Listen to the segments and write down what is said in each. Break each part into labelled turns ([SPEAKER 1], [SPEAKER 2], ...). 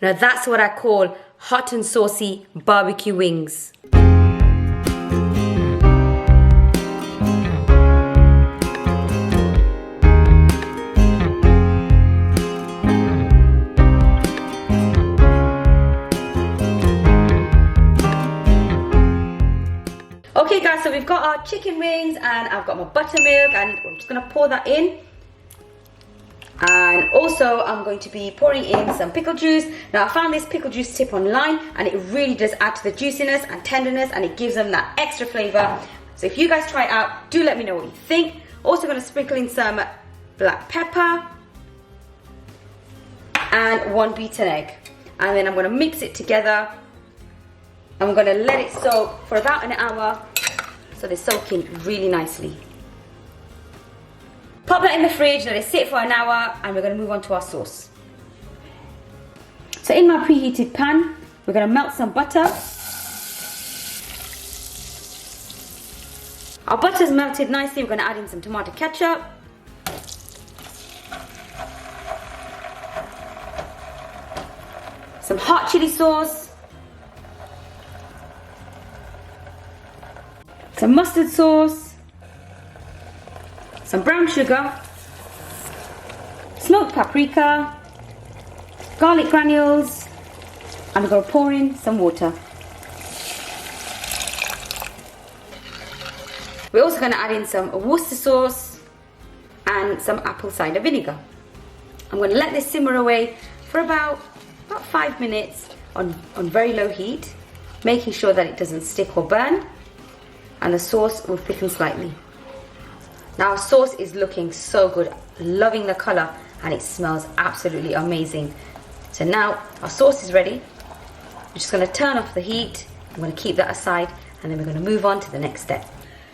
[SPEAKER 1] Now that's what I call hot and saucy barbecue wings. Okay guys, so we've got our chicken wings and I've got my buttermilk and I'm just going to pour that in. And also I'm going to be pouring in some pickle juice. Now I found this pickle juice tip online and it really does add to the juiciness and tenderness and it gives them that extra flavour. So if you guys try it out, do let me know what you think. Also going to sprinkle in some black pepper and 1 beaten egg. And then I'm going to mix it together. I'm going to let it soak for about an hour so they soak in really nicely. Pop that in the fridge, let it sit for an hour, and we're going to move on to our sauce. So in my preheated pan, we're going to melt some butter. Our butter's melted nicely, we're going to add in some tomato ketchup. Some hot chili sauce. Some mustard sauce, some brown sugar, smoked paprika, garlic granules, and we're going to pour in some water. We're also going to add in some Worcester sauce and some apple cider vinegar. I'm going to let this simmer away for about 5 minutes on very low heat, making sure that it doesn't stick or burn. And the sauce will thicken slightly. Now our sauce is looking so good, loving the colour, and it smells absolutely amazing. So now our sauce is ready. We're just going to turn off the heat. I'm going to keep that aside and then we're going to move on to the next step.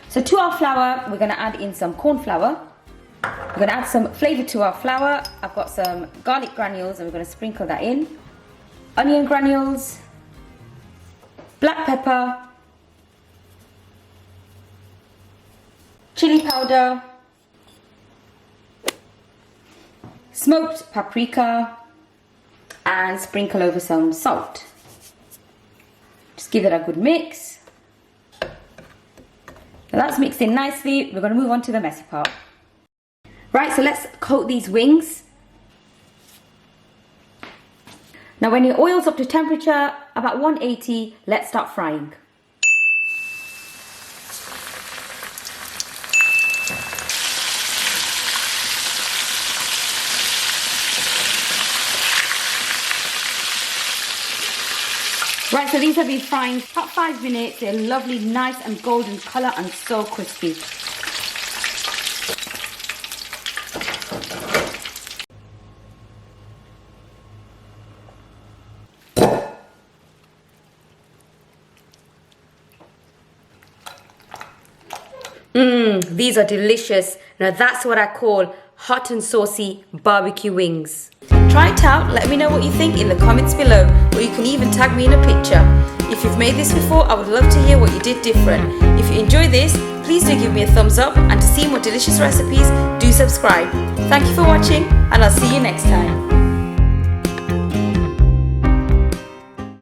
[SPEAKER 1] So to our flour, we're going to add in some corn flour. We're going to add some flavour to our flour. I've got some garlic granules and we're going to sprinkle that in. Onion granules, black pepper, chili powder, smoked paprika, and sprinkle over some salt. Just give it a good mix. Now that's mixed in nicely. We're going to move on to the messy part. Right, so let's coat these wings. Now when your oil's up to temperature, about 180, let's start frying. Right, so these have been frying about 5 minutes. They're lovely, nice and golden colour and so crispy. These are delicious. Now that's what I call hot and saucy barbecue wings. Try it out, let me know what you think in the comments below, or you can even tag me in a picture. If you've made this before, I would love to hear what you did different. If you enjoyed this, please do give me a thumbs up, and to see more delicious recipes, do subscribe. Thank you for watching, and I'll see you next time.